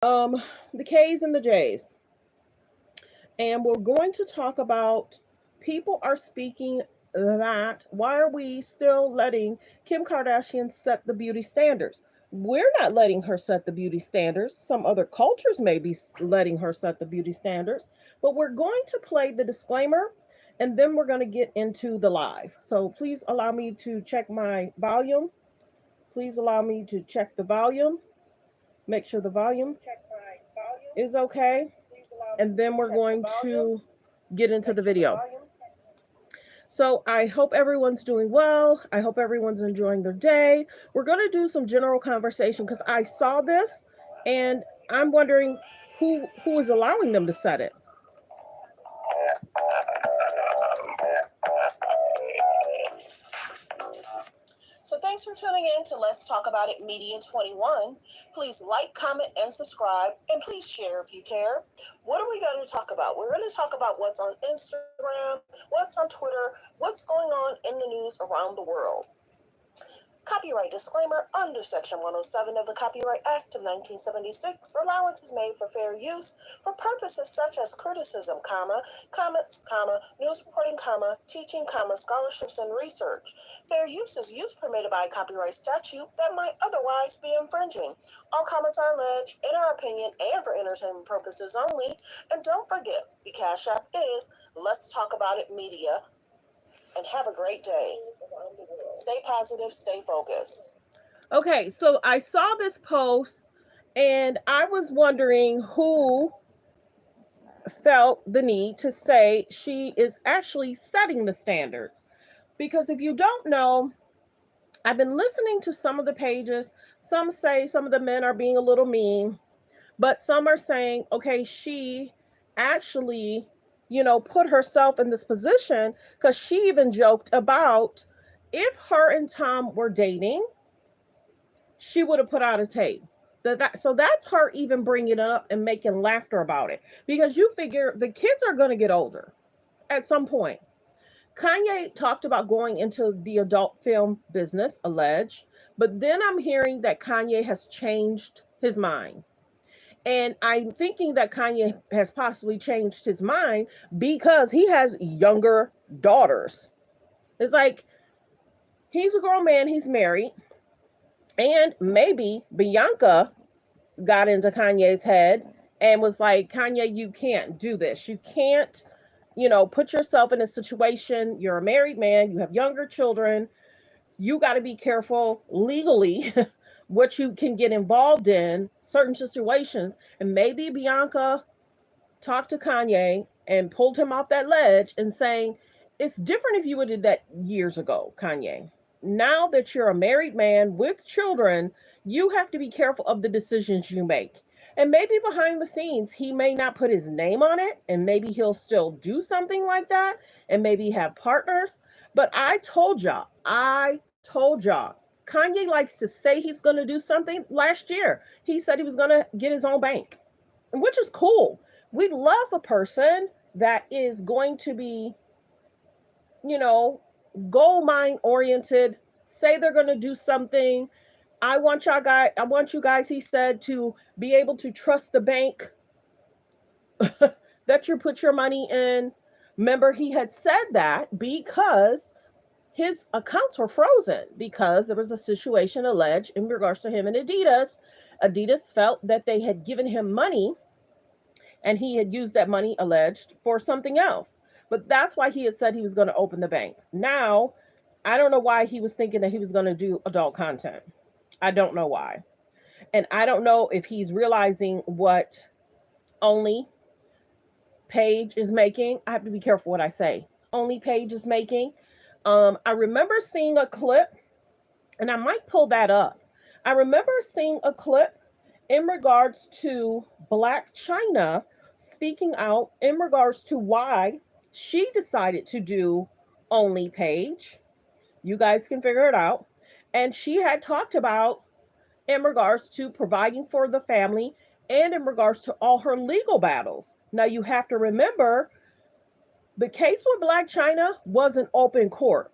um, the K's and the J's. And we're going to talk about people are speaking that why are we still letting Kim Kardashian set the beauty standards? We're not letting her set the beauty standards. Some other cultures may be letting her set the beauty standards, but we're going to play the disclaimer and then we're going to get into the live. So please allow me to check my volume. Please allow me to check the volume, make sure the volume is okay, and then we're going to get into the video. So I hope everyone's doing well. I hope everyone's enjoying their day. We're going to do some general conversation because I saw this and I'm wondering who is allowing them to set it. So thanks for tuning in to Let's Talk About It Media 21. Please like, comment, and subscribe, and please share if you care. What are we going to talk about? We're going to talk about what's on Instagram, what's on Twitter, what's going on in the news around the world. Copyright disclaimer under Section 107 of the Copyright Act of 1976. Allowance is made for fair use for purposes such as criticism, comments, news reporting, teaching, scholarships, and research. Fair use is use permitted by a copyright statute that might otherwise be infringing. All comments are alleged, in our opinion, and for entertainment purposes only. And don't forget, the Cash App is Let's Talk About It Media. And have a great day. Stay positive, stay focused. Okay, so I saw this post and I was wondering who felt the need to say she is actually setting the standards. Because if you don't know, I've been listening to some of the pages. Some say some of the men are being a little mean, but some are saying, okay, she actually, put herself in this position because she even joked about if her and Tom were dating, she would have put out a tape. So that's her even bringing it up and making laughter about it because you figure the kids are going to get older at some point. Kanye talked about going into the adult film business, alleged, but then I'm hearing that Kanye has changed his mind. And I'm thinking that Kanye has possibly changed his mind because he has younger daughters. It's like he's a grown man, he's married, and maybe Bianca got into Kanye's head and was like, Kanye, you can't do this. You can't, put yourself in a situation. You're a married man, you have younger children. You got to be careful legally what you can get involved in certain situations. And maybe Bianca talked to Kanye and pulled him off that ledge and saying, it's different if you would have did that years ago, Kanye. Now that you're a married man with children, you have to be careful of the decisions you make. And maybe behind the scenes, he may not put his name on it, and maybe he'll still do something like that, and maybe have partners. But I told y'all, Kanye likes to say he's going to do something. Last year, he said he was going to get his own bank, which is cool. We love a person that is going to be, you know, goal mine oriented, say they're going to do something. I want you guys, he said, to be able to trust the bank that you put your money in. Remember, he had said that because his accounts were frozen because there was a situation alleged in regards to him and Adidas. Adidas felt that they had given him money and he had used that money, alleged, for something else. But that's why he had said he was going to open the bank. Now, I don't know why he was thinking that he was going to do adult content. I don't know why. And I don't know if he's realizing what only Page is making. I have to be careful what I say. Only Page is making. I remember seeing a clip, and I might pull that up. I remember seeing a clip in regards to Black China speaking out in regards to why she decided to do only Page. You guys can figure it out. And she had talked about in regards to providing for the family and in regards to all her legal battles. Now you have to remember the case with Black China was an open court.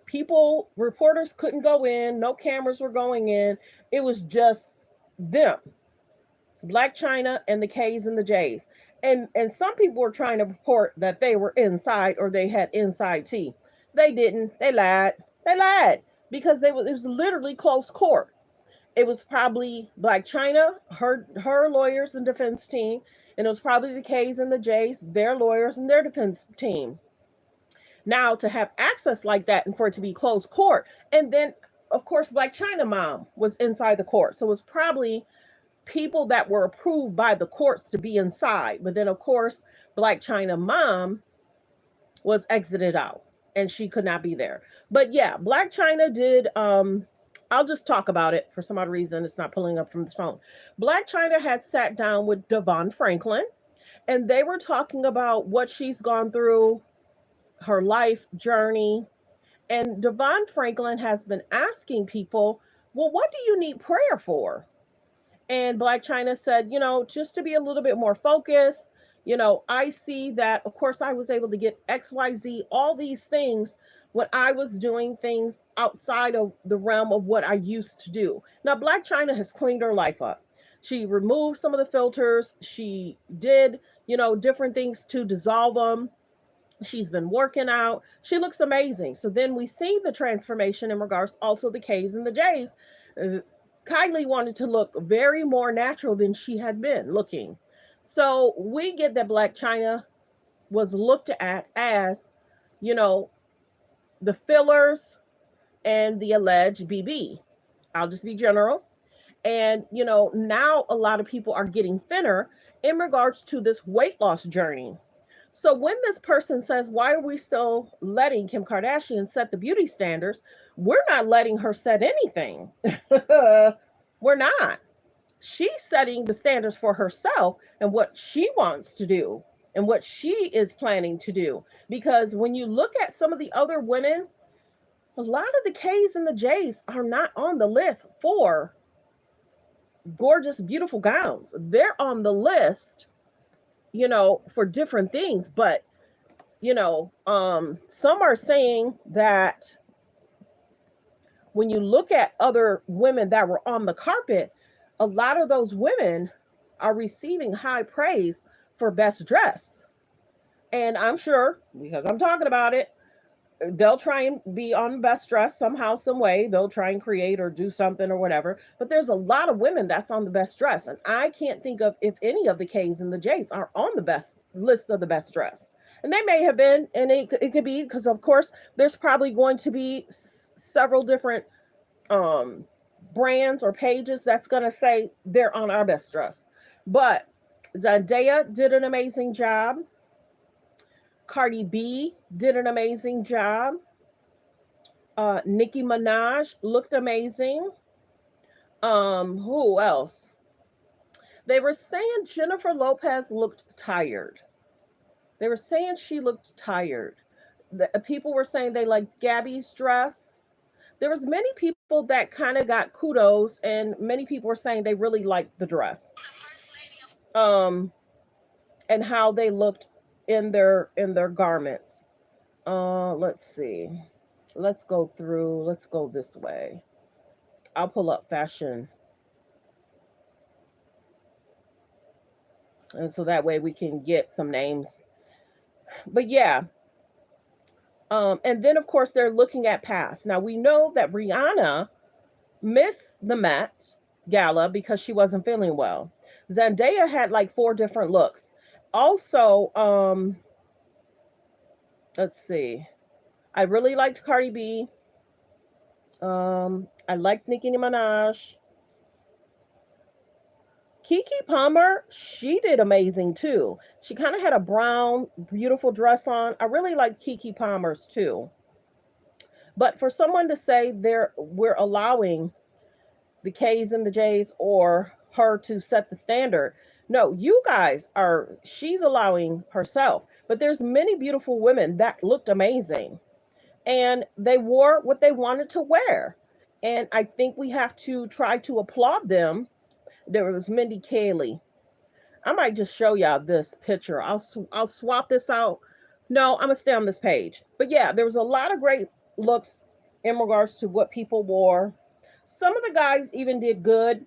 Reporters couldn't go in, no cameras were going in. It was just them. Black China and the K's and the J's. And some people were trying to report that they were inside or they had inside tea. They didn't. They lied. They lied because it was literally close court. It was probably Black China, her lawyers and defense team, and it was probably the K's and the J's, their lawyers and their defense team. Now to have access like that and for it to be closed court, and then of course Black China mom was inside the court, so it was probably people that were approved by the courts to be inside. But then of course Black China mom was exited out and she could not be there. But yeah, Black China did I'll just talk about it for some odd reason. It's not pulling up from this phone. Black China had sat down with Devon Franklin and they were talking about what she's gone through, her life journey. And Devon Franklin has been asking people, well, what do you need prayer for? And Black China said, just to be a little bit more focused, I see that, of course, I was able to get XYZ, all these things when I was doing things outside of the realm of what I used to do. Now, Black China has cleaned her life up. She removed some of the filters. She did, different things to dissolve them. She's been working out. She looks amazing. So then we see the transformation in regards also the K's and the J's. Uh, Kylie wanted to look very more natural than she had been looking. So we get that Black China was looked at as, you know, the fillers and the alleged BB. I'll just be general. And, now a lot of people are getting thinner in regards to this weight loss journey. So when this person says, why are we still letting Kim Kardashian set the beauty standards? We're not letting her set anything. We're not. She's setting the standards for herself and what she wants to do and what she is planning to do. Because when you look at some of the other women, a lot of the K's and the J's are not on the list for gorgeous, beautiful gowns. They're on the list, for different things. But, some are saying that when you look at other women that were on the carpet, a lot of those women are receiving high praise for best dress. And I'm sure, because I'm talking about it, they'll try and be on best dress somehow, some way. They'll try and create or do something or whatever. But there's a lot of women that's on the best dress. And I can't think of if any of the K's and the J's are on the best list of the best dress. And they may have been, and it could be because, of course, there's probably going to be several different um, brands or pages that's going to say they're on our best dress. But Zendaya did an amazing job. Cardi B did an amazing job. Nicki Minaj looked amazing. Who else? They were saying Jennifer Lopez looked tired. They were saying she looked tired. People were saying they liked Gabby's dress. There was many people that kind of got kudos, and many people were saying they really liked the dress. Um, and how they looked in their garments. Let's see. Let's go through. Let's go this way. I'll pull up fashion, and so that way we can get some names. But yeah, and then of course they're looking at past. Now we know that Rihanna missed the Met Gala because she wasn't feeling well. Zendaya had like four different looks. Also, let's see. I really liked Cardi B. I liked Nicki Minaj. Kiki Palmer, she did amazing too. She kind of had a brown, beautiful dress on. I really like Kiki Palmer's too. But for someone to say we're allowing the K's and the J's or her to set the standard, no, you guys are. She's allowing herself. But there's many beautiful women that looked amazing, and they wore what they wanted to wear. And I think we have to try to applaud them. There was Mindy Kaling. I might just show y'all this picture. I'll swap this out. No, I'm gonna stay on this page. But yeah, there was a lot of great looks in regards to what people wore. Some of the guys even did good.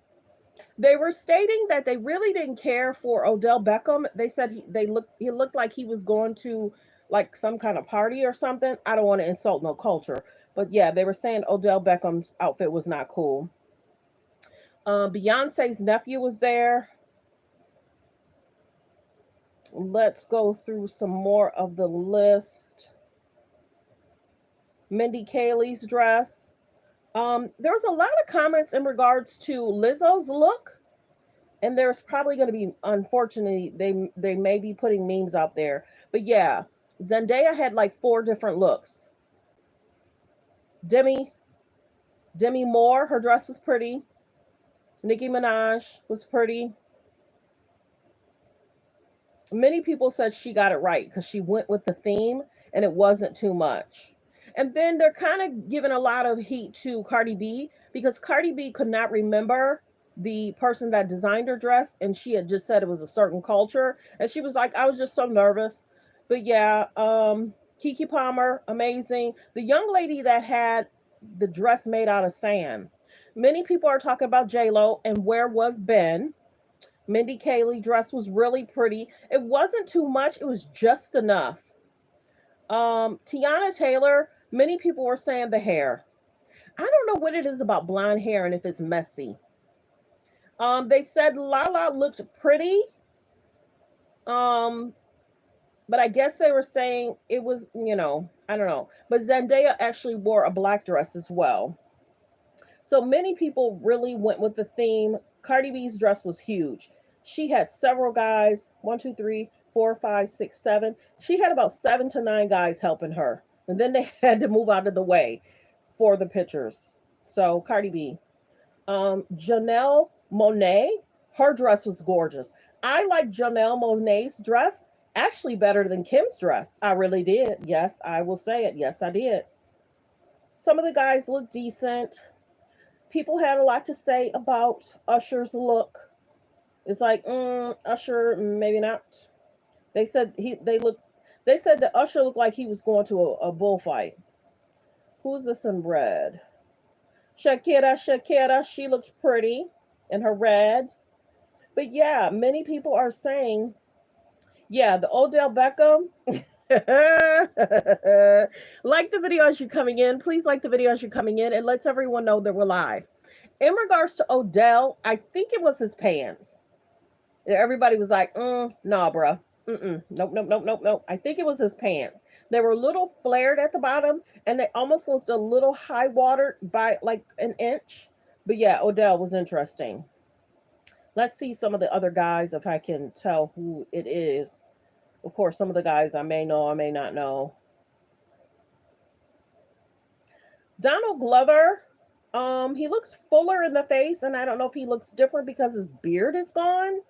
They were stating that they really didn't care for Odell Beckham. They said he looked like he was going to like some kind of party or something. I don't want to insult no culture, but yeah, they were saying Odell Beckham's outfit was not cool. Beyonce's nephew was there. Let's go through some more of the list. Mindy Kaling's dress. There was a lot of comments in regards to Lizzo's look, and there's probably going to be, unfortunately, they may be putting memes out there, but yeah, Zendaya had like four different looks. Demi Demi Moore, her dress was pretty. Nicki Minaj was pretty. Many people said she got it right because she went with the theme and it wasn't too much. And then they're kind of giving a lot of heat to Cardi B because Cardi B could not remember the person that designed her dress, and she had just said it was a certain culture, and she was like, I was just so nervous. But yeah, Kiki Palmer, amazing. The young lady that had the dress made out of sand. Many people are talking about J Lo and where was Ben. Mindy Kaling dress was really pretty. It wasn't too much, it was just enough. Tiana Taylor, many people were saying the hair. I don't know what it is about blonde hair and if it's messy. They said Lala looked pretty. Um, but I guess they were saying it was, I don't know. But Zendaya actually wore a black dress as well. So many people really went with the theme. Cardi B's dress was huge. She had several guys, one, two, three, four, five, six, seven. She had about 7 to 9 guys helping her. And then they had to move out of the way for the pictures. So Cardi B. Janelle Monáe, her dress was gorgeous. I like Janelle Monáe's dress actually better than Kim's dress. I really did. Yes, I will say it. Yes, I did. Some of the guys looked decent. People had a lot to say about Usher's look. It's like, Usher, maybe not. They said they said that Usher looked like he was going to a bullfight. Who's this in red? Shakira, she looks pretty in her red. But yeah, many people are saying, yeah, the Odell Beckham. Like the video as you're coming in. Please like the video as you're coming in. It lets everyone know that we're live. In regards to Odell, I think it was his pants. Everybody was like, nah, bruh. Nope, nope, nope, nope, nope. I think it was his pants. They were a little flared at the bottom, and they almost looked a little high watered by like an inch. But yeah, Odell was interesting. Let's see some of the other guys if I can tell who it is. Of course, some of the guys I may know, I may not know. Donald Glover, he looks fuller in the face, and I don't know if he looks different because his beard is gone.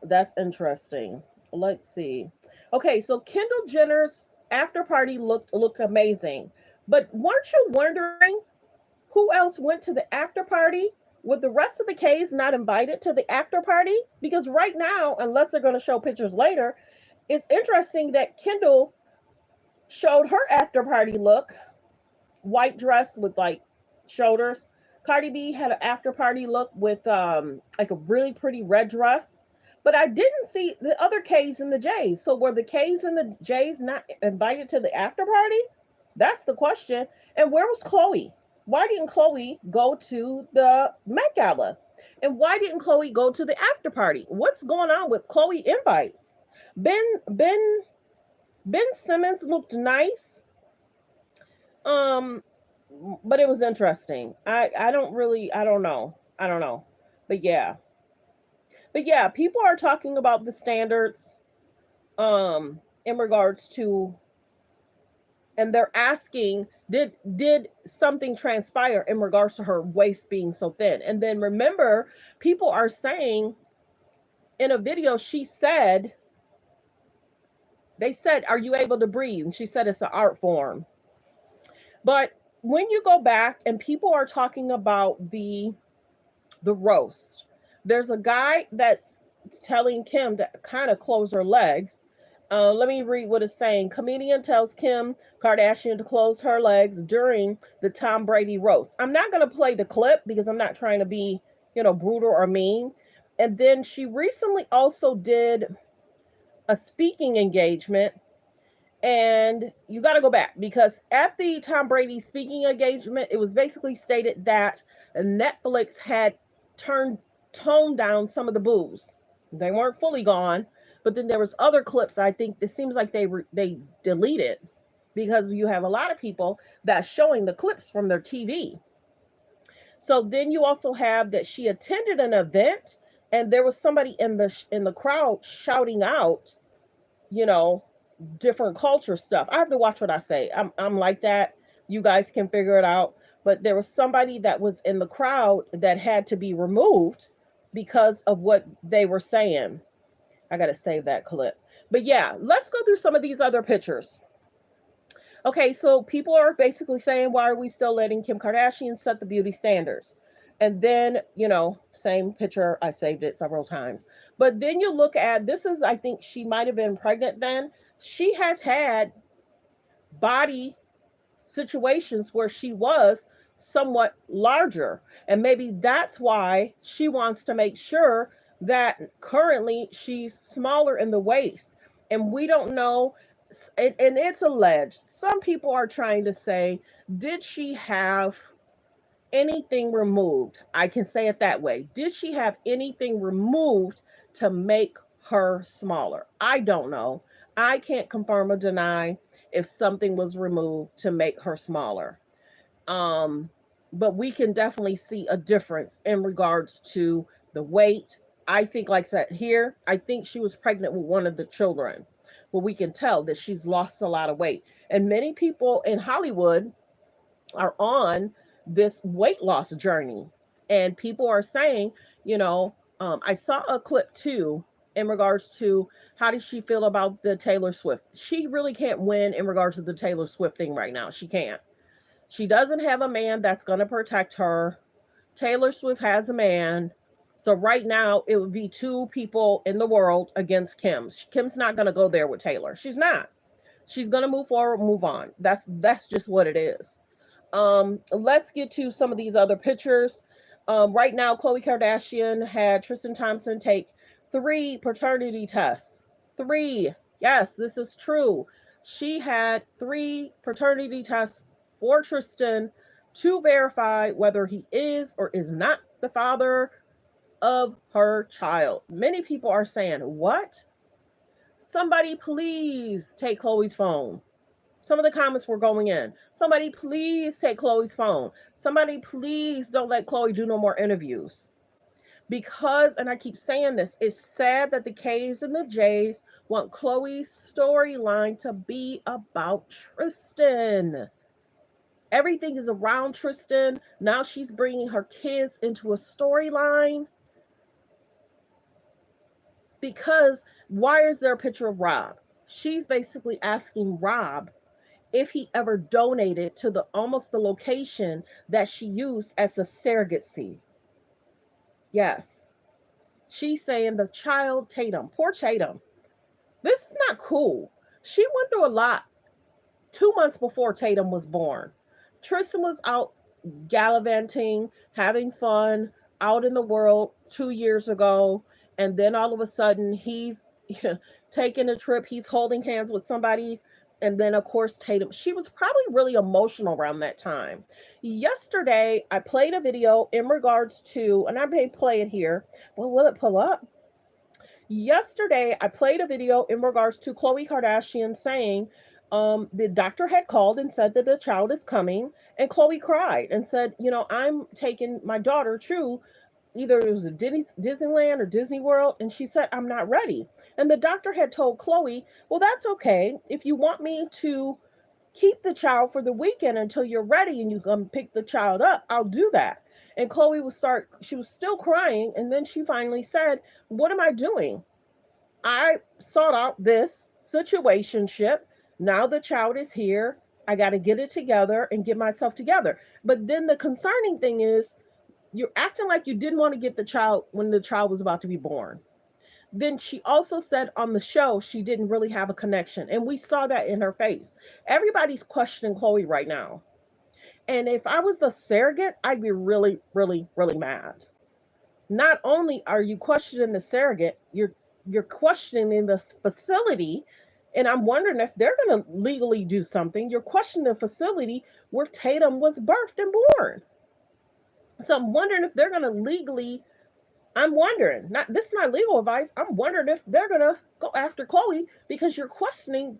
That's interesting. Let's see. Okay, so Kendall Jenner's after party looked amazing. But weren't you wondering who else went to the after party? With the rest of the K's not invited to the after party? Because right now, unless they're going to show pictures later, it's interesting that Kendall showed her after party look, white dress with like shoulders. Cardi B had an after party look with like a really pretty red dress. But I didn't see the other K's and the J's. So were the K's and the J's not invited to the after party? That's the question. And where was Chloe? Why didn't Chloe go to the Met Gala? And why didn't Chloe go to the after party? What's going on with Chloe invites? Ben Ben Ben Simmons looked nice. Um, but it was interesting. I don't really I don't know. I don't know. But yeah. But yeah, people are talking about the standards in regards to, and they're asking, did something transpire in regards to her waist being so thin? And then remember, people are saying in a video they said, are you able to breathe? And she said it's an art form. But when you go back and people are talking about the roast, there's a guy that's telling Kim to kind of close her legs. Let me read what it's saying. Comedian tells Kim Kardashian to close her legs during the Tom Brady roast. I'm not going to play the clip because I'm not trying to be, brutal or mean. And then she recently also did a speaking engagement. And you got to go back because at the Tom Brady speaking engagement, it was basically stated that Netflix had turned toned down some of the boos. They weren't fully gone, but then there was other clips. I think it seems like they deleted because you have a lot of people that's showing the clips from their TV. So then you also have that she attended an event and there was somebody in the crowd shouting out, you know, different culture stuff. I have to watch what I say. I'm like that. You guys can figure it out. But there was somebody that was in the crowd that had to be removed because of what they were saying. I got to save that clip. But yeah, let's go through some of these other pictures. Okay, so people are basically saying, why are we still letting Kim Kardashian set the beauty standards? And then, same picture, I saved it several times. But then you look at this is, I think she might have been pregnant then. She has had body situations where she was somewhat larger. And maybe that's why she wants to make sure that currently she's smaller in the waist. And we don't know, and it's alleged. Some people are trying to say, did she have anything removed? I can say it that way. Did she have anything removed to make her smaller? I don't know. I can't confirm or deny if something was removed to make her smaller. Um, but we can definitely see a difference in regards to the weight. I think, like I said here, I think she was pregnant with one of the children. But we can tell that she's lost a lot of weight. And many people in Hollywood are on this weight loss journey. And people are saying, I saw a clip too in regards to how does she feel about the Taylor Swift. She really can't win in regards to the Taylor Swift thing right now. She can't. She doesn't have a man that's going to protect her. Taylor Swift has a man. So right now it would be two people in the world against Kim. Kim's not going to go there with Taylor. She's not. She's going to move forward, move on. That's just what it is. Let's get to some of these other pictures. Right now, Khloe Kardashian had Tristan Thompson take 3 paternity tests. 3. Yes, this is true. She had 3 paternity tests for Tristan to verify whether he is or is not the father of her child. Many people are saying, what? Somebody please take Khloe's phone. Some of the comments were going in. Somebody please take Khloe's phone. Somebody please don't let Khloe do no more interviews. Because, and I keep saying this, it's sad that the K's and the J's want Khloe's storyline to be about Tristan. Everything is around Tristan. Now she's bringing her kids into a storyline. Because why is there a picture of Rob? She's basically asking Rob if he ever donated to the almost the location that she used as a surrogacy. Yes. She's saying the child Tatum, poor Tatum. This is not cool. She went through a lot 2 months before Tatum was born. Tristan was out gallivanting, having fun out in the world 2 years ago. And then all of a sudden, he's taking a trip. He's holding hands with somebody. And then, of course, Tatum. She was probably really emotional around that time. Yesterday, I played a video in regards to, and I may play it here. Well, will it pull up? Yesterday, I played a video in regards to Khloe Kardashian saying the doctor had called and said that the child is coming. And Khloe cried and said, I'm taking my daughter to either it was a Disneyland or Disney World. And she said, I'm not ready. And the doctor had told Khloe, well, that's okay. If you want me to keep the child for the weekend until you're ready and you come pick the child up, I'll do that. And Khloe she was still crying. And then she finally said, what am I doing? I sought out this situationship. Now the child is here. I got to get it together and get myself together. But then the concerning thing is, you're acting like you didn't want to get the child when the child was about to be born. Then she also said on the show she didn't really have a connection. And we saw that in her face. Everybody's questioning Chloe right now. And if I was the surrogate, I'd be really, really, really mad. Not only are you questioning the surrogate, you're questioning the facility. And I'm wondering if they're going to legally do something. You're questioning the facility where Tatum was birthed and born. So I'm wondering if they're going to legally. I'm wondering, not this is not legal advice. I'm wondering if they're gonna go after Chloe because you're questioning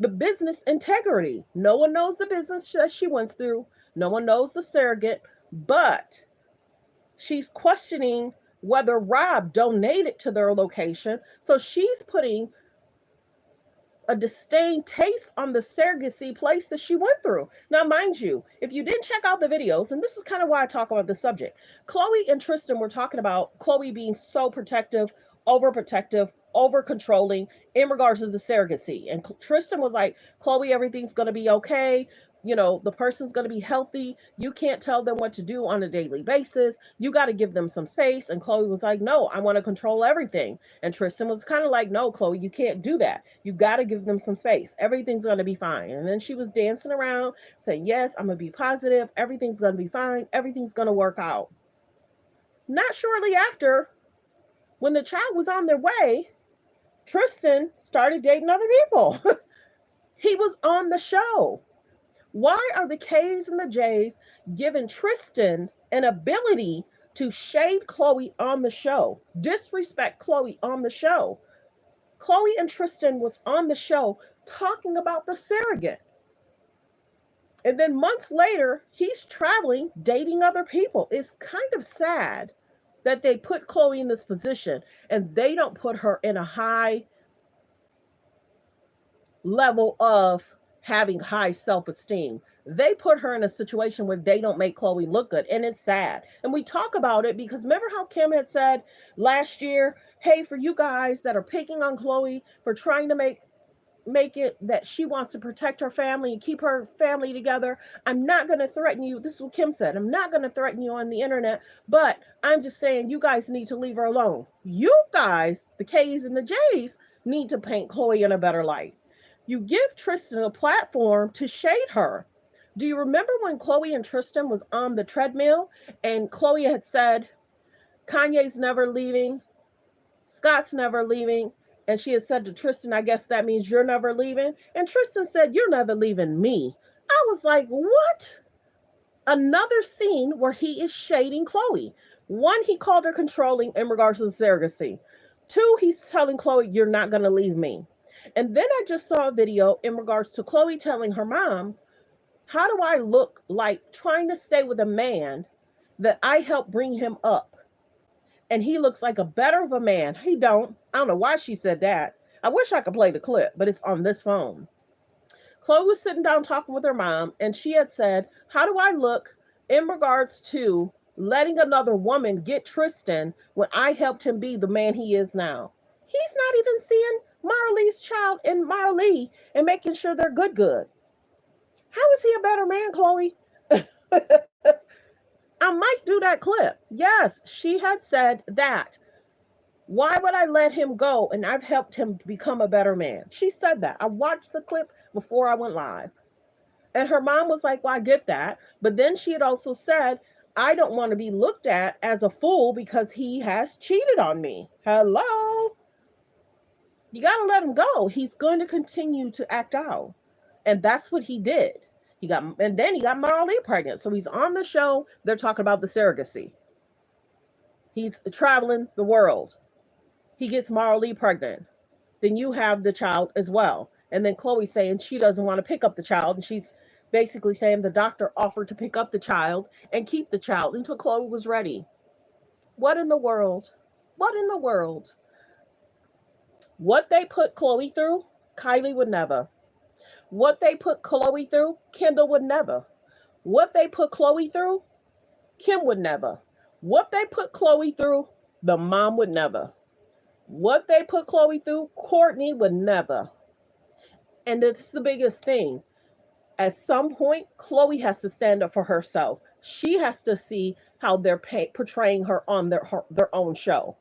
the business integrity. No one knows the business that she went through. No one knows the surrogate, but she's questioning whether Rob donated to their location. So she's putting a disdain taste on the surrogacy place that she went through. Now, mind you, if you didn't check out the videos, and this is kind of why I talk about this subject, Chloe and Tristan were talking about Chloe being so overprotective, over controlling in regards to the surrogacy. And Tristan was like, Chloe, everything's going to be okay. The person's going to be healthy. You can't tell them what to do on a daily basis. You got to give them some space. And Chloe was like, no, I want to control everything. And Tristan was kind of like, no, Chloe, you can't do that. You got to give them some space. Everything's going to be fine. And then she was dancing around saying, yes, I'm going to be positive. Everything's going to be fine. Everything's going to work out. Not shortly after, when the child was on their way, Tristan started dating other people. He was on the show. Why are the K's and the J's giving Tristan an ability to shade Chloe on the show, disrespect Chloe on the show? Chloe and Tristan was on the show talking about the surrogate. And then months later, he's traveling, dating other people. It's kind of sad that they put Chloe in this position and they don't put her in a high level of having high self-esteem. They put her in a situation where they don't make Chloe look good, and it's sad. And we talk about it because remember how Kim had said last year, hey, for you guys that are picking on Chloe for trying to make it that she wants to protect her family and keep her family together. I'm not going to threaten you. This is what Kim said. I'm not going to threaten you on the internet, but I'm just saying you guys need to leave her alone. You guys, the K's and the J's, need to paint Chloe in a better light. You give Tristan a platform to shade her. Do you remember when Chloe and Tristan was on the treadmill and Chloe had said, Kanye's never leaving, Scott's never leaving, and she had said to Tristan, I guess that means you're never leaving. And Tristan said, you're never leaving me. I was like, what? Another scene where he is shading Chloe. One, he called her controlling in regards to the surrogacy. Two, he's telling Chloe, you're not going to leave me. And then I just saw a video in regards to Chloe telling her mom, how do I look like trying to stay with a man that I helped bring him up? And he looks like a better of a man. He don't. I don't know why she said that. I wish I could play the clip, but it's on this phone. Chloe was sitting down talking with her mom, and she had said, how do I look in regards to letting another woman get Tristan when I helped him be the man he is now? He's not even seeing Marley's child and Marley and making sure they're good. How is he a better man, Chloe? I might do that clip. Yes, she had said that. Why would I let him go and I've helped him become a better man? She said that. I watched the clip before I went live. And her mom was like, well, I get that. But then she had also said, I don't want to be looked at as a fool because he has cheated on me. Hello? You got to let him go. He's going to continue to act out. And that's what he did. And then he got Marley pregnant. So he's on the show. They're talking about the surrogacy. He's traveling the world. He gets Marley pregnant. Then you have the child as well. And then Chloe saying she doesn't want to pick up the child. And she's basically saying the doctor offered to pick up the child and keep the child until Chloe was ready. What in the world? What in the world? What they put Chloe through, Kylie would never. What they put Chloe through, Kendall would never. What they put Chloe through, Kim would never. What they put Chloe through, the mom would never. What they put Chloe through, Courtney would never. And it's the biggest thing. At some point, Chloe has to stand up for herself. She has to see how they're portraying her on their own show.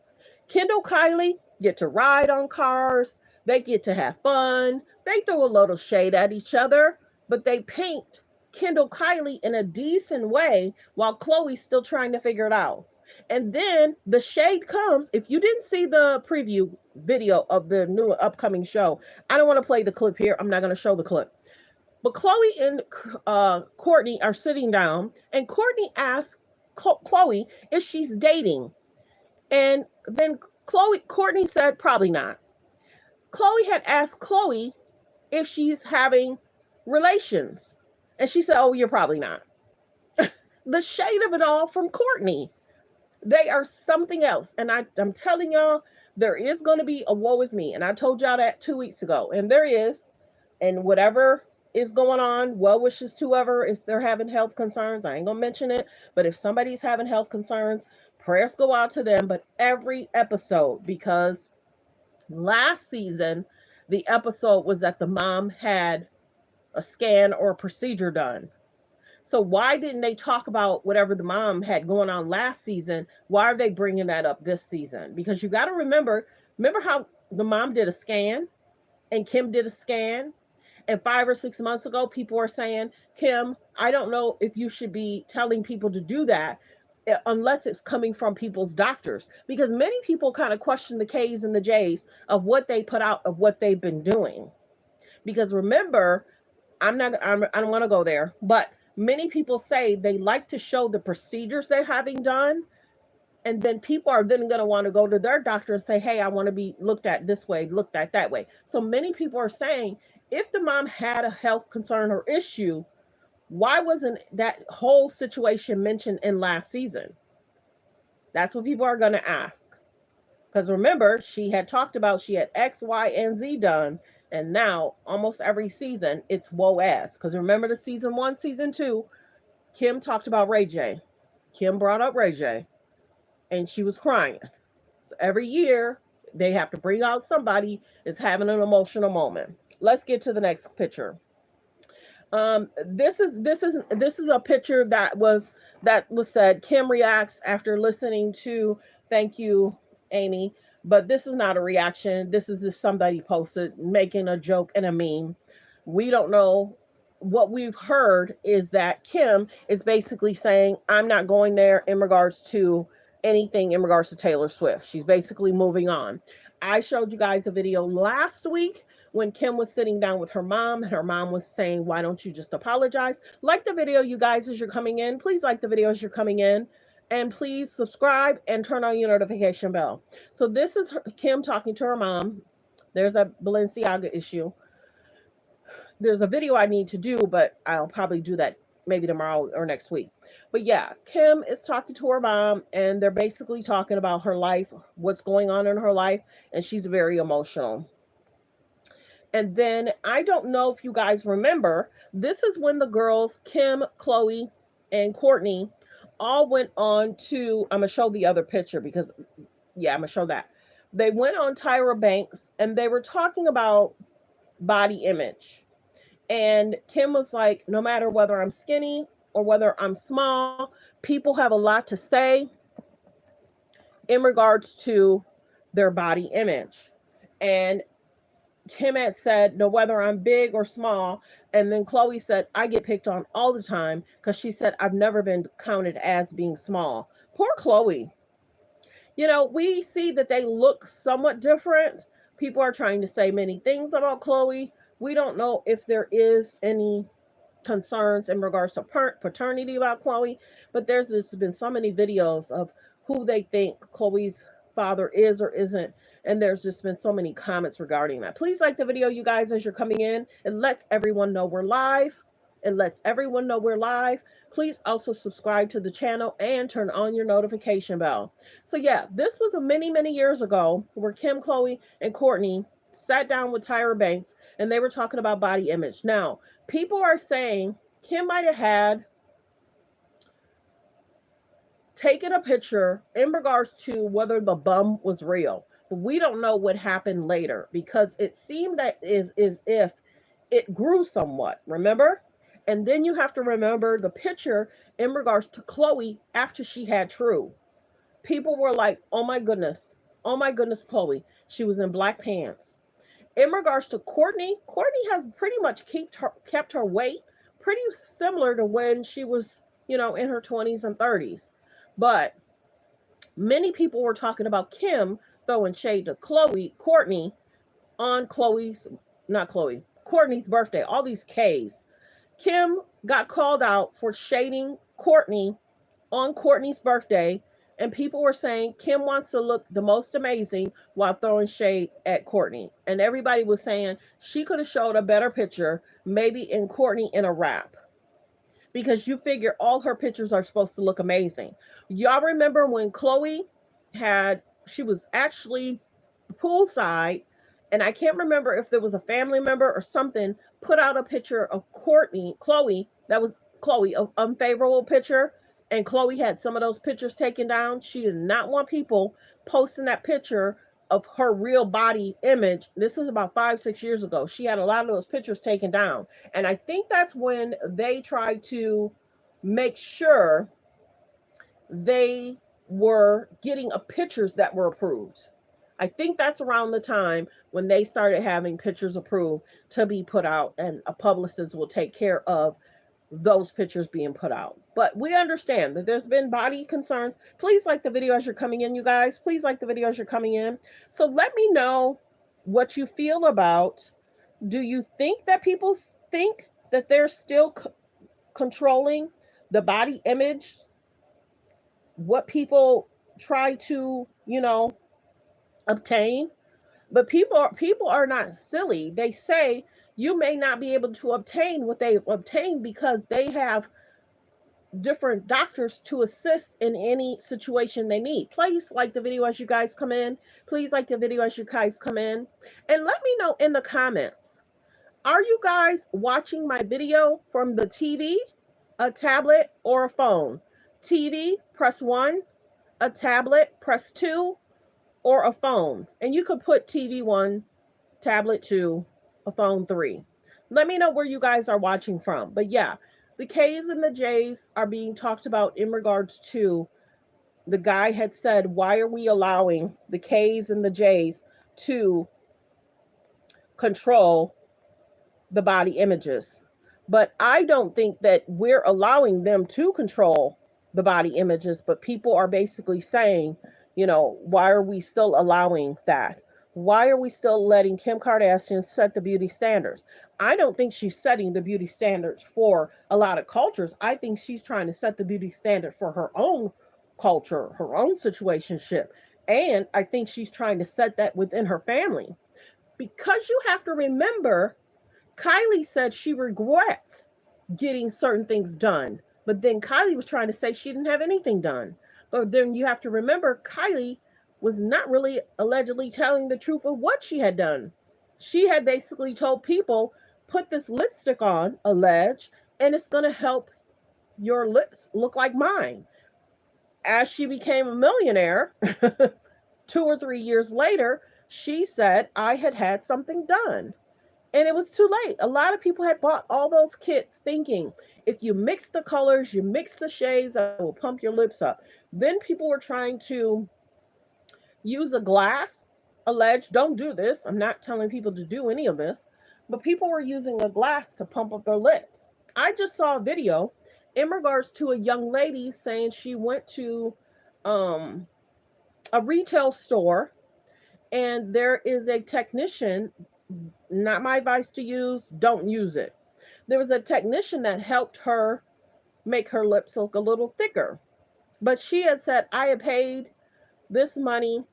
Kendall, Kylie get to ride on cars. They get to have fun. They throw a little shade at each other, but they paint Kendall, Kylie in a decent way while Chloe's still trying to figure it out. And then the shade comes. If you didn't see the preview video of the new upcoming show, I don't want to play the clip here. I'm not going to show the clip. But Chloe and Courtney are sitting down, and Courtney asks Chloe if she's dating. And then Courtney said, probably not. Chloe had asked Chloe if she's having relations. And she said, oh, you're probably not. The shade of it all from Courtney. They are something else. And I'm telling y'all, there is going to be a woe is me. And I told y'all that 2 weeks ago. And there is. And whatever is going on, well wishes to whoever, if they're having health concerns. I ain't going to mention it. But if somebody's having health concerns, prayers go out to them. But every episode, because last season, the episode was that the mom had a scan or a procedure done. So why didn't they talk about whatever the mom had going on last season? Why are they bringing that up this season? Because you got to remember how the mom did a scan and Kim did a scan, and 5 or 6 months ago people are saying, Kim, I don't know if you should be telling people to do that unless it's coming from people's doctors, because many people kind of question the K's and the J's of what they put out, of what they've been doing. Because remember, I don't want to go there, but many people say they like to show the procedures they're having done, and then people are then going to want to go to their doctor and say, hey, I want to be looked at this way, looked at that way. So many people are saying, if the mom had a health concern or issue, why wasn't that whole situation mentioned in last season? That's what people are going to ask. Because remember, she had talked about she had X, Y, and Z done. And now, almost every season, it's woe ass. Because remember the season 1, season 2, Kim talked about Ray J. Kim brought up Ray J. And she was crying. So every year, they have to bring out somebody is having an emotional moment. Let's get to the next picture. This is a picture that was said. Kim reacts after listening to "Thank You, Amy," but this is not a reaction. This is just somebody posted making a joke and a meme. We don't know. What we've heard is that Kim is basically saying, I'm not going there in regards to anything in regards to Taylor Swift. She's basically moving on. I showed you guys a video last week when Kim was sitting down with her mom, and her mom was saying, why don't you just apologize? Like the video, you guys, as you're coming in. Please like the video as you're coming in. And please subscribe and turn on your notification bell. So this is Kim talking to her mom. There's a Balenciaga issue. There's a video I need to do, but I'll probably do that maybe tomorrow or next week. But yeah, Kim is talking to her mom, and they're basically talking about her life, what's going on in her life, and she's very emotional. And then I don't know if you guys remember, this is when the girls, Kim, Chloe, and Courtney, all went on to, I'm going to show the other picture because, yeah, I'm going to show that. They went on Tyra Banks and they were talking about body image. And Kim was like, no matter whether I'm skinny or whether I'm small, people have a lot to say in regards to their body image. And Kim had said, no, whether I'm big or small. And then Chloe said, I get picked on all the time because she said, I've never been counted as being small. Poor Chloe. You know, we see that they look somewhat different. People are trying to say many things about Chloe. We don't know if there is any concerns in regards to paternity about Chloe, but there's just been so many videos of who they think Chloe's father is or isn't, and there's just been so many comments regarding that. Please like the video, you guys, as you're coming in. It lets everyone know we're live. It lets everyone know we're live. Please also subscribe to the channel and turn on your notification bell. So yeah, this was a many years ago where Kim, Chloe, and Courtney sat down with Tyra Banks and they were talking about body image. Now, people are saying Kim might have had taken a picture in regards to whether the bum was real. But we don't know what happened later because it seemed that is if it grew somewhat, remember? And then you have to remember the picture in regards to Chloe after she had True. People were like, oh my goodness, Oh my goodness, Chloe. She was in black pants. In regards to Courtney, Courtney has pretty much kept her weight pretty similar to when she was, in her 20s and 30s. But many people were talking about Kim throwing shade to Courtney on not Chloe, Courtney's birthday. All these K's. Kim got called out for shading Courtney on Courtney's birthday, and people were saying Kim wants to look the most amazing while throwing shade at Courtney. And everybody was saying she could have showed a better picture, maybe in Courtney in a wrap, because you figure all her pictures are supposed to look amazing. Y'all remember when she was actually poolside, and I can't remember if there was a family member or something put out a picture of Chloe, that was Chloe, an unfavorable picture, and Chloe had some of those pictures taken down. She did not want people posting that picture of her real body image. This was about 5, 6 years ago. She had a lot of those pictures taken down. And I think that's when they tried to make sure they were getting pictures that were approved. I think that's around the time when they started having pictures approved to be put out, and a publicist will take care of those pictures being put out. But we understand that there's been body concerns. Please like the video as you're coming in, you guys. Please like the video as you're coming in. So let me know what you feel about. Do you think that people think that they're still controlling the body image? What people try to, obtain? But people are not silly. They say you may not be able to obtain what they obtain because they have different doctors to assist in any situation they need. Please like the video as you guys come in. Please like the video as you guys come in. And let me know in the comments, are you guys watching my video from the TV, a tablet, or a phone? TV, press 1. A tablet, press 2. Or a phone. And you could put TV 1, tablet 2, a phone 3. Let me know where you guys are watching from. But yeah, the K's and the J's are being talked about in regards to, the guy had said, why are we allowing the K's and the J's to control the body images? But I don't think that we're allowing them to control the body images, but people are basically saying, why are we still allowing that? Why are we still letting Kim Kardashian set the beauty standards? I don't think she's setting the beauty standards for a lot of cultures. I think she's trying to set the beauty standard for her own culture, her own situationship. And I think she's trying to set that within her family. Because you have to remember, Kylie said she regrets getting certain things done. But then Kylie was trying to say she didn't have anything done. But then you have to remember, Kylie was not really allegedly telling the truth of what she had done. She had basically told people, put this lipstick on, and it's going to help your lips look like mine. As she became a millionaire, 2 or 3 years later, she said, I had had something done. And it was too late. A lot of people had bought all those kits thinking, if you mix the colors, you mix the shades, that will pump your lips up. Then people were trying to use a glass, don't do this. I'm not telling people to do any of this, but people were using a glass to pump up their lips. I just saw a video in regards to a young lady saying she went to um, a retail store, and there is a technician. Not my advice to use, don't use it. There was a technician that helped her make her lips look a little thicker. But she had said, I had paid this money.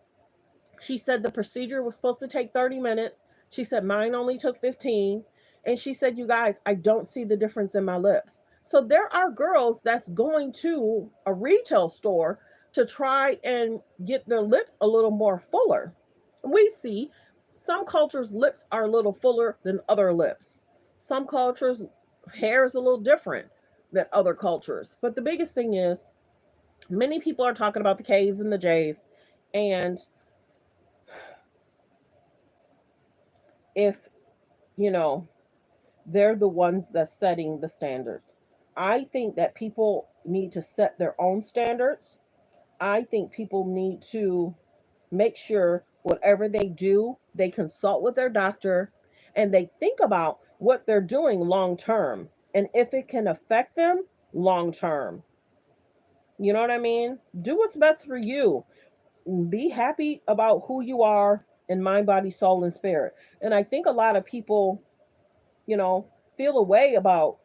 She said the procedure was supposed to take 30 minutes. She said mine only took 15. And she said, you guys, I don't see the difference in my lips. So there are girls that's going to a retail store to try and get their lips a little more fuller. We see some cultures' lips are a little fuller than other lips. Some cultures' hair is a little different than other cultures. But the biggest thing is, many people are talking about the K's and the J's. And if, you know, they're the ones that's setting the standards, I think that people need to set their own standards. I think people need to make sure whatever they do, they consult with their doctor and they think about what they're doing long term and if it can affect them long term. You know what I mean? Do what's best for you. Be happy about who you are in mind, body, soul, and spirit. And I think a lot of people, you know, feel a way about,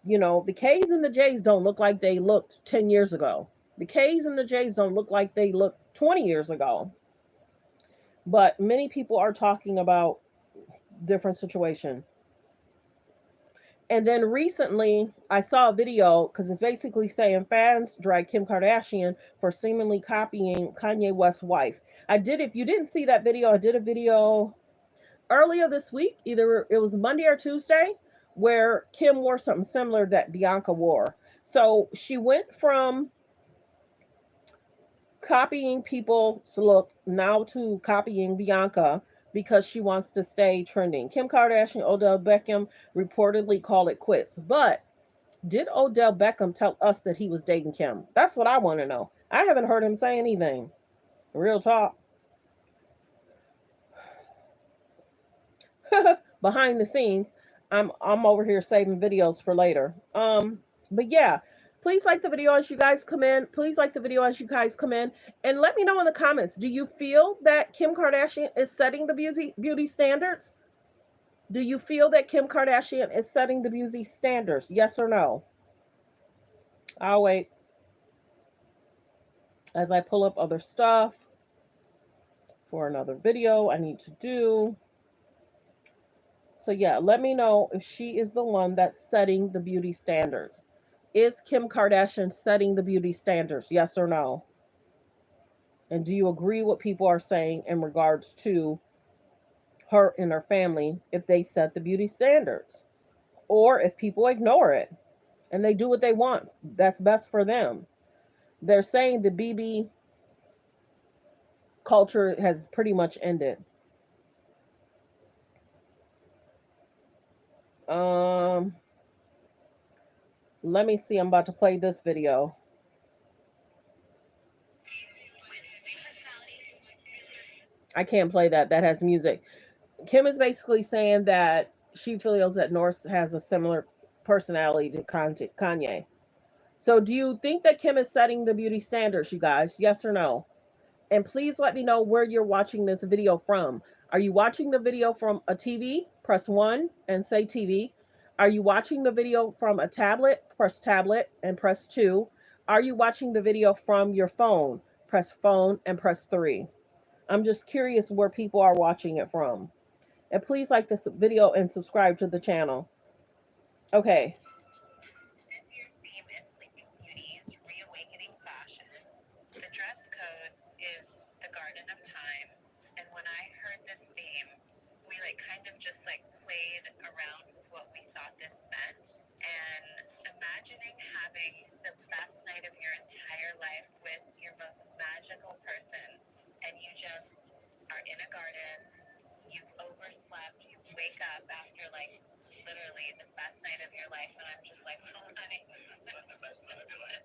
the K's and the J's don't look like they looked 10 years ago. The K's and the J's don't look like they looked 20 years ago. But many people are talking about different situation. And then recently, I saw a video because it's basically saying fans drag Kim Kardashian for seemingly copying Kanye West's wife. If you didn't see that video, I did a video earlier this week. Either it was Monday or Tuesday, where Kim wore something similar that Bianca wore. So she went from copying people's look now to copying Bianca because she wants to stay trending. Kim Kardashian, Odell Beckham reportedly called it quits. But did Odell Beckham tell us that he was dating Kim? That's what I want to know. I haven't heard him say anything. Real talk. Behind the scenes, I'm over here saving videos for later. But yeah, please like the video as you guys come in. Please like the video as you guys come in, and let me know in the comments. Do you feel that Kim Kardashian is setting the beauty standards? Do you feel that Kim Kardashian is setting the beauty standards? Yes or no? I'll wait as I pull up other stuff for another video I need to do. So yeah, let me know if she is the one that's setting the beauty standards. Is Kim Kardashian setting the beauty standards? Yes or no? And do you agree what people are saying in regards to her and her family if they set the beauty standards? Or if people ignore it and they do what they want, that's best for them. They're saying the BB culture has pretty much ended. Um, Let me see. I'm about to play this video. I can't play that. That has music. Kim is basically saying that she feels that North has a similar personality to Kanye. So, do you think that Kim is setting the beauty standards, you guys? Yes or no? And please let me know where you're watching this video from. Are you watching the video from a TV? Press 1 and say TV. Are you watching the video from a tablet? Press tablet and press 2. Are you watching the video from your phone? Press phone and press 3. I'm just curious where people are watching it from. And please like this video and subscribe to the channel. Okay. This year's theme is Sleeping Beauty's Reawakening Fashion. The dress code is the Garden of Time. And when I heard this theme, we kind of just played around with what we thought this meant. And imagining having the best night of your entire life with your most magical person, and you just are in a garden, you've overslept, you wake up after literally the best night of your life, and I'm just oh honey, this is the best night of your life.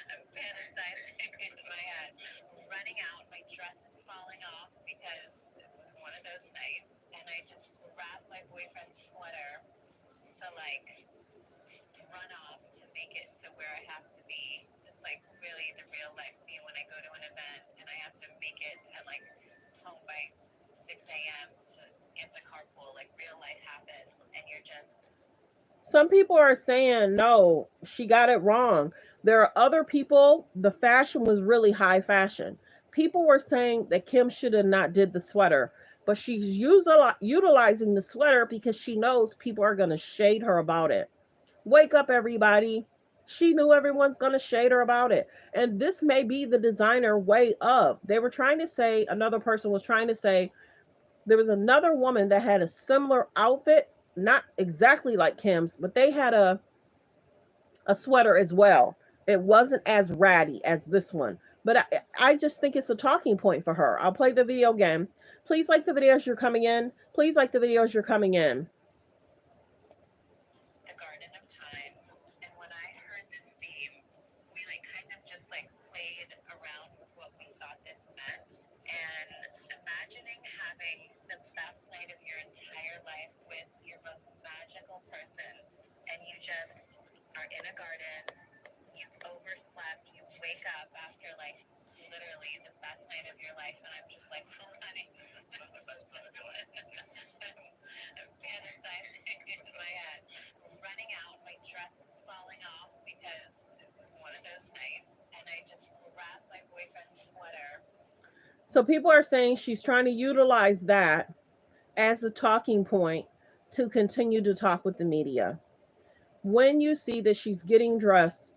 I'm fantasizing in my head, running out, my dress is falling off because it was one of those nights, and I just grabbed my boyfriend's sweater to run off to make it to where I have to be. It's really the real life me when I go to an event and I have to make it at home by 6 a.m. to get to carpool. Real life happens, and you're just. Some people are saying no, she got it wrong. There are other people. The fashion was really high fashion. People were saying that Kim should have not did the sweater, but she's utilizing the sweater because she knows people are going to shade her about it. Wake up, everybody. She knew everyone's going to shade her about it. And this may be the designer way of. They were trying to say, another person was trying to say, there was another woman that had a similar outfit, not exactly like Kim's, but they had a sweater as well. It wasn't as ratty as this one. But I just think it's a talking point for her. I'll play the video again. Please like the video as you're coming in. Please like the video as you're coming in. The Garden of Time. And when I heard this theme, we kind of just played around with what we thought this meant. just are in a garden, you've overslept, you wake up after like literally the best night of your life, and I'm just like, oh honey, this is the best night of your life. I'm fantasizing in my head, running out, my dress is falling off because it was one of those nights, and I just grabbed my boyfriend's sweater. So people are saying she's trying to utilize that as a talking point to continue to talk with the media. When you see that she's getting dressed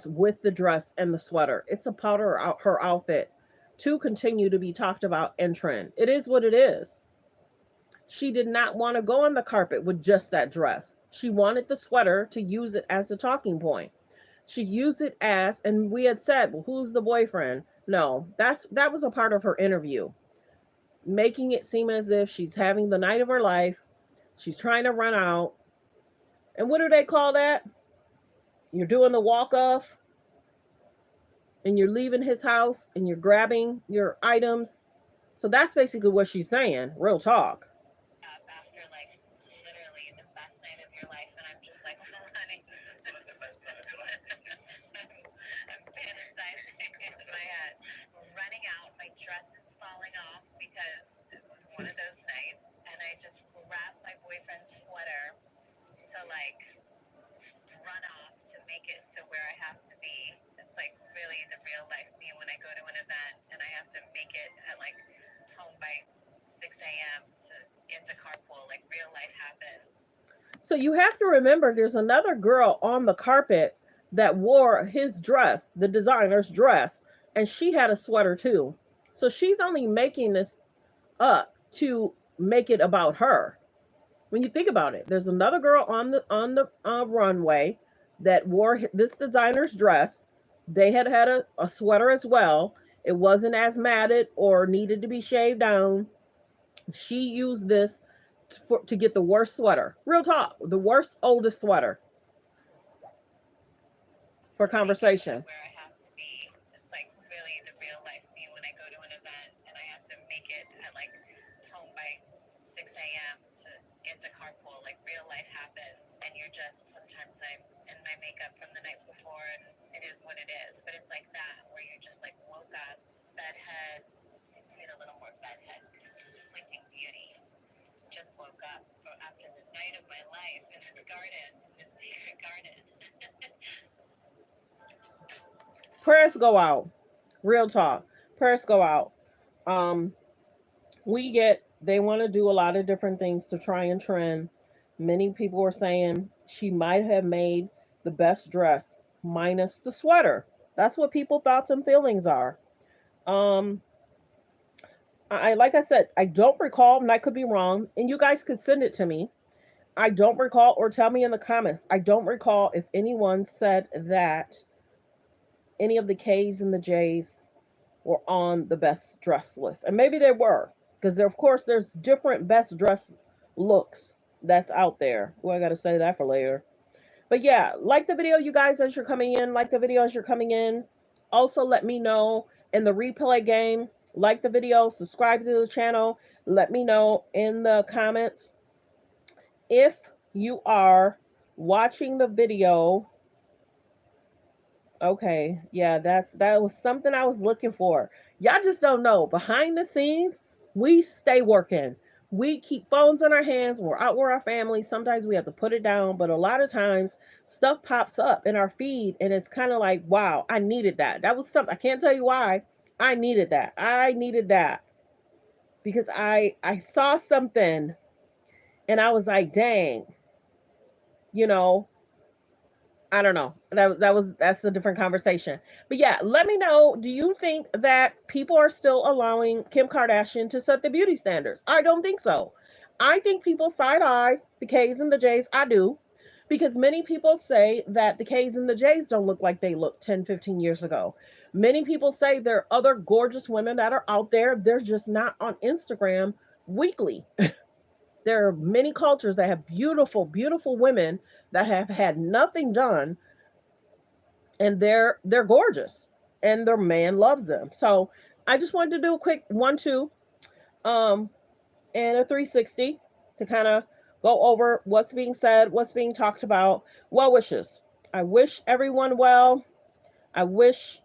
with the dress and the sweater. It's a part of her outfit to continue to be talked about and trend. It is what it is. She did not want to go on the carpet with just that dress. She wanted the sweater to use it as a talking point. She used it as, and we had said, well, who's the boyfriend? No, that was a part of her interview, making it seem as if she's having the night of her life. She's trying to run out. And what do they call that? You're doing the walk off and you're leaving his house and you're grabbing your items. So that's basically what she's saying. Real talk. After like literally the best night of your life, and I'm just like, oh honey, this is the best night of your life. I'm fantasizing in my head, running out, my dress is falling off because it was one of those nights, and I just grabbed my boyfriend's sweater to like run off to make it to where I have to be. It's like really the real life me when I go to an event and I have to make it at like home by 6 a.m. to get to carpool. Like real life happens. So you have to remember there's another girl on the carpet that wore his dress, the designer's dress, and she had a sweater too. So she's only making this up to make it about her. When you think about it, there's another girl on the runway that wore this designer's dress. They had had a sweater as well. It wasn't as matted or needed to be shaved down. She used this to get the worst sweater. Real talk, the worst, oldest sweater for conversation. Where I have to be. It's like really the real life me when I go to an event and I have to make it at like home by 6 a.m. to get to carpool. Like real life happens, and you're just sometimes I'm in my makeup from the night before, and it is what it is. But it's like that where you're just like woke up, bedhead. I need a little more bedhead because this is Sleeping Beauty. Just woke up after the night of my life in this garden, this secret garden. Prayers go out. Real talk. Prayers go out. Um, they want to do a lot of different things to try and trend. Many people were saying she might have made the best dress minus the sweater. That's what people thoughts and feelings are. Um, I like I said, I don't recall, and I could be wrong, and you guys could send it to me. I don't recall, or tell me in the comments. I don't recall if anyone said that any of the K's and the J's were on the best dress list. And maybe they were, because there, of course, there's different best dress looks that's out there. Well, I got to say that for later. But yeah, like the video, you guys, as you're coming in. Like the video as you're coming in. Also, let me know in the replay game. Like the video, subscribe to the channel. Let me know in the comments if you are watching the video. Okay, yeah, that was something I was looking for. Y'all just don't know. Behind the scenes, we stay working. We keep phones in our hands. We're out with our family. Sometimes we have to put it down, but a lot of times stuff pops up in our feed and it's kind of like, wow, I needed that. That was something. I can't tell you why. I needed that. I needed that because I saw something and I was like, dang, you know, I don't know. That's a different conversation. But yeah, let me know. Do you think that people are still allowing Kim Kardashian to set the beauty standards? I don't think so. I think people side eye the K's and the J's. I do. Because many people say that the K's and the J's don't look like they looked 10, 15 years ago. Many people say there are other gorgeous women that are out there. They're just not on Instagram weekly. There are many cultures that have beautiful, beautiful women that have had nothing done, and they're gorgeous, and their man loves them. So I just wanted to do a quick 1-2, um, and a 360 to kind of go over what's being said, what's being talked about. Well wishes. I wish everyone well. I wish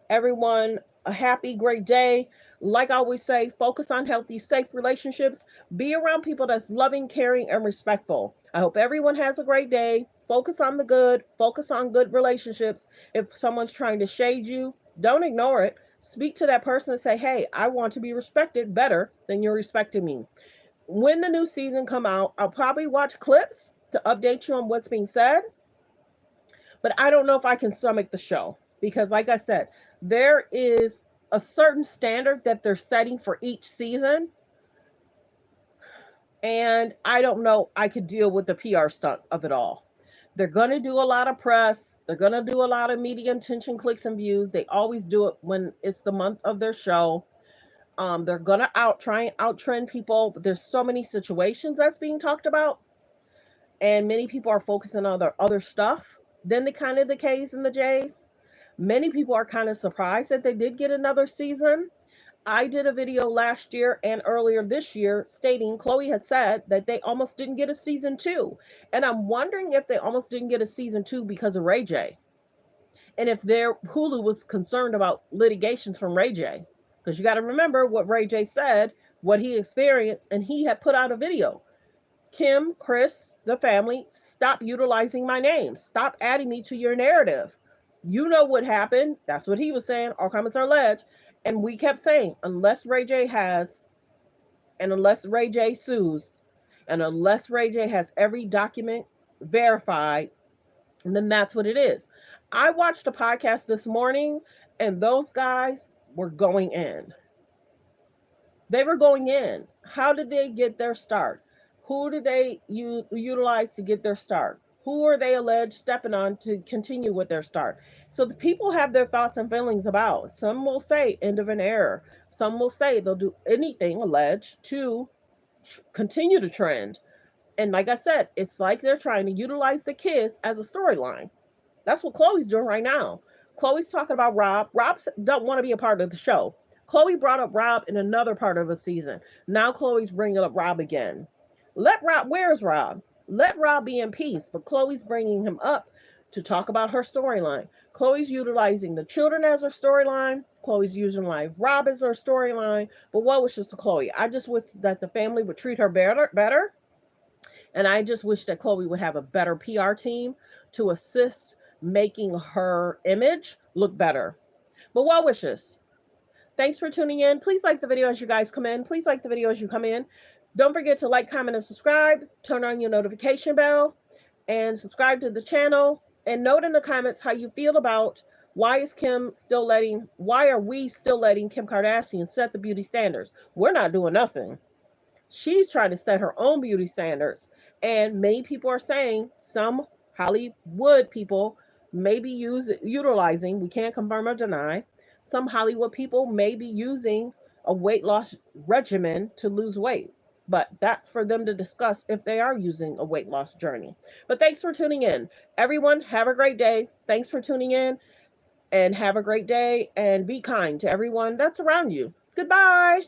everyone a happy, great day. Like I always say, focus on healthy, safe relationships. Be around people that's loving, caring, and respectful. I hope everyone has a great day. Focus on the good, focus on good relationships. If someone's trying to shade you, don't ignore it. Speak to that person and say, hey, I want to be respected better than you're respecting me. When the new season come out, I'll probably watch clips to update you on what's being said, but I don't know if I can stomach the show because, like I said, there is a certain standard that they're setting for each season, and I don't know I could deal with the PR stunt of it all. They're going to do a lot of press. They're going to do a lot of media attention, clicks, and views. They always do it when it's the month of their show. They're going to try and out trend people, but there's so many situations that's being talked about, and many people are focusing on their other stuff than the kind of the K's and the J's. Many people are kind of surprised that they did get another season. I did a video last year and earlier this year stating Chloe had said that they almost didn't get a season two. And I'm wondering if they almost didn't get a season two because of Ray J. And if their Hulu was concerned about litigations from Ray J. Because you got to remember what Ray J said, what he experienced, and he had put out a video. Kim, Chris, the family, stop utilizing my name. Stop adding me to your narrative. You know what happened. That's what he was saying. Our comments are alleged. And we kept saying, unless Ray J has, and unless Ray J sues, and unless Ray J has every document verified, then that's what it is. I watched a podcast this morning, and those guys were going in. They were going in. How did they get their start? Who did they utilize to get their start? Who are they alleged stepping on to continue with their start? So the people have their thoughts and feelings about. Some will say end of an era. Some will say they'll do anything alleged to continue to trend. And like I said, it's like they're trying to utilize the kids as a storyline. That's what Chloe's doing right now. Chloe's talking about Rob. Rob don't want to be a part of the show. Chloe brought up Rob in another part of a season. Now Chloe's bringing up Rob again. Let Rob, where's Rob? Let Rob be in peace, but Chloe's bringing him up to talk about her storyline. Chloe's utilizing the children as her storyline. Chloe's using like Rob as her storyline. But what was just to Chloe? I just wish that the family would treat her better. And I just wish that Chloe would have a better PR team to assist making her image look better. But well wishes. Thanks for tuning in. Please like the video as you guys come in. Please like the video as you come in. Don't forget to like, comment, and subscribe. Turn on your notification bell and subscribe to the channel. And note in the comments how you feel about why are we still letting Kim Kardashian set the beauty standards? We're not doing nothing. She's trying to set her own beauty standards. And many people are saying some Hollywood people may be utilizing, we can't confirm or deny, some Hollywood people may be using a weight loss regimen to lose weight. But that's for them to discuss if they are using a weight loss journey. But thanks for tuning in. Everyone, have a great day. Thanks for tuning in and have a great day and be kind to everyone that's around you. Goodbye.